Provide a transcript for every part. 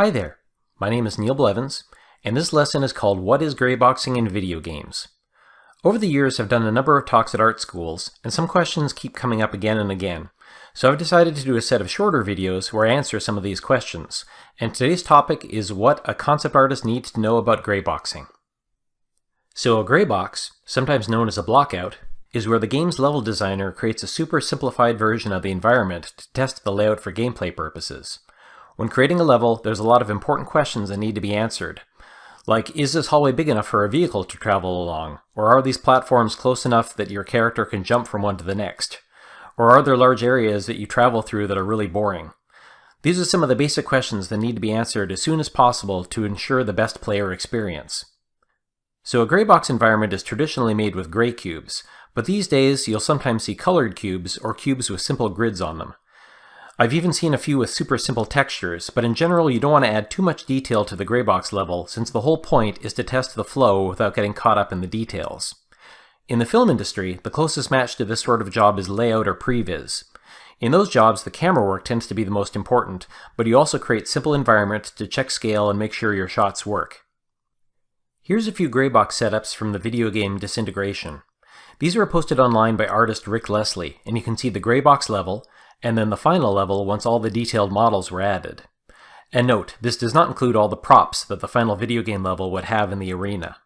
Hi there, my name is Neil Blevins, and this lesson is called What is Greyboxing in Video Games? Over the years I've done a number of talks at art schools, and some questions keep coming up again and again, so I've decided to do a set of shorter videos where I answer some of these questions, and today's topic is what a concept artist needs to know about greyboxing. So a greybox, sometimes known as a blockout, is where the game's level designer creates a super simplified version of the environment to test the layout for gameplay purposes. When creating a level, there's a lot of important questions that need to be answered. Like, is this hallway big enough for a vehicle to travel along? Or are these platforms close enough that your character can jump from one to the next? Or are there large areas that you travel through that are really boring? These are some of the basic questions that need to be answered as soon as possible to ensure the best player experience. So a greybox environment is traditionally made with gray cubes, but these days you'll sometimes see colored cubes or cubes with simple grids on them. I've even seen a few with super simple textures, but in general you don't want to add too much detail to the greybox level since the whole point is to test the flow without getting caught up in the details. In the film industry, the closest match to this sort of job is layout or previs. In those jobs, the camera work tends to be the most important, but you also create simple environments to check scale and make sure your shots work. Here's a few greybox setups from the video game Disintegration. These were posted online by artist Rick Leslie, and you can see the greybox level, and then the final level once all the detailed models were added. And note, this does not include all the props that the final video game level would have in the arena.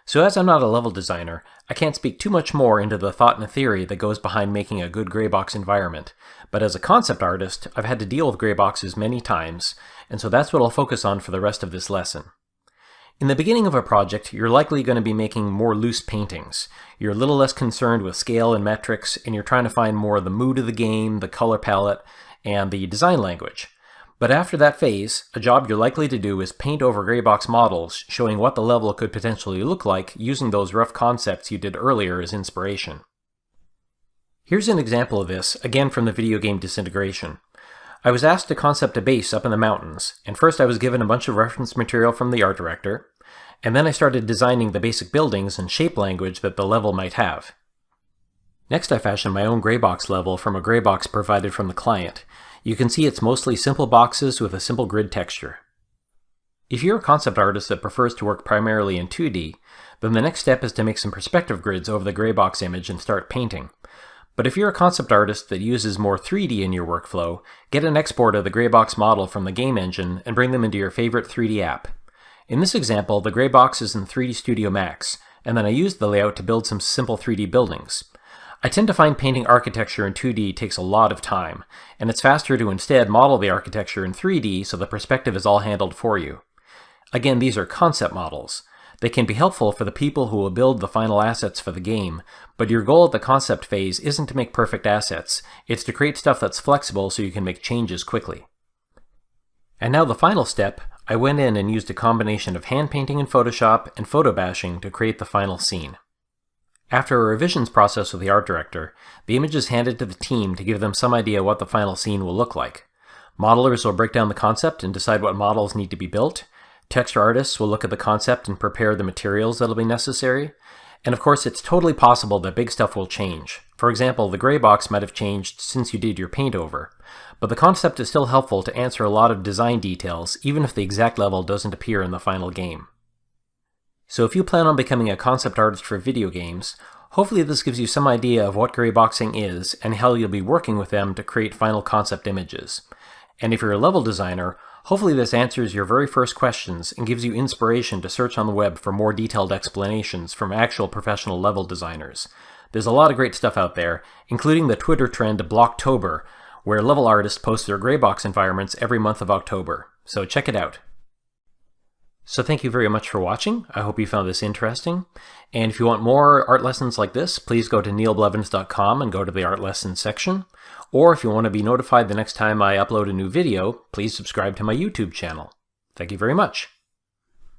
So as I'm not a level designer, I can't speak too much more into the thought and theory that goes behind making a good greybox environment, but as a concept artist, I've had to deal with greyboxes many times, and so that's what I'll focus on for the rest of this lesson. In the beginning of a project, you're likely going to be making more loose paintings. You're a little less concerned with scale and metrics, and you're trying to find more of the mood of the game, the color palette, and the design language. But after that phase, a job you're likely to do is paint over greybox models, showing what the level could potentially look like using those rough concepts you did earlier as inspiration. Here's an example of this, again from the video game Disintegration. I was asked to concept a base up in the mountains, and first I was given a bunch of reference material from the art director, and then I started designing the basic buildings and shape language that the level might have. Next I fashioned my own greybox level from a greybox provided from the client. You can see it's mostly simple boxes with a simple grid texture. If you're a concept artist that prefers to work primarily in 2D, then the next step is to make some perspective grids over the greybox image and start painting. But if you're a concept artist that uses more 3D in your workflow, get an export of the greybox model from the game engine and bring them into your favorite 3D app. In this example, the greybox is in 3D Studio Max, and then I used the layout to build some simple 3D buildings. I tend to find painting architecture in 2D takes a lot of time, and it's faster to instead model the architecture in 3D so the perspective is all handled for you. Again, these are concept models. They can be helpful for the people who will build the final assets for the game, but your goal at the concept phase isn't to make perfect assets, it's to create stuff that's flexible so you can make changes quickly. And now the final step, I went in and used a combination of hand painting in Photoshop and photo bashing to create the final scene. After a revisions process with the art director, the image is handed to the team to give them some idea what the final scene will look like. Modelers will break down the concept and decide what models need to be built. Texture artists will look at the concept and prepare the materials that'll be necessary. And of course, it's totally possible that big stuff will change. For example, the greybox might have changed since you did your paint over. But the concept is still helpful to answer a lot of design details, even if the exact level doesn't appear in the final game. So if you plan on becoming a concept artist for video games, hopefully this gives you some idea of what greyboxing is and how you'll be working with them to create final concept images. And if you're a level designer, hopefully this answers your very first questions and gives you inspiration to search on the web for more detailed explanations from actual professional level designers. There's a lot of great stuff out there, including the Twitter trend Blocktober, where level artists post their greybox environments every month of October. So check it out. So thank you very much for watching. I hope you found this interesting. And if you want more art lessons like this, please go to neilblevins.com and go to the art lessons section. Or if you want to be notified the next time I upload a new video, please subscribe to my YouTube channel. Thank you very much.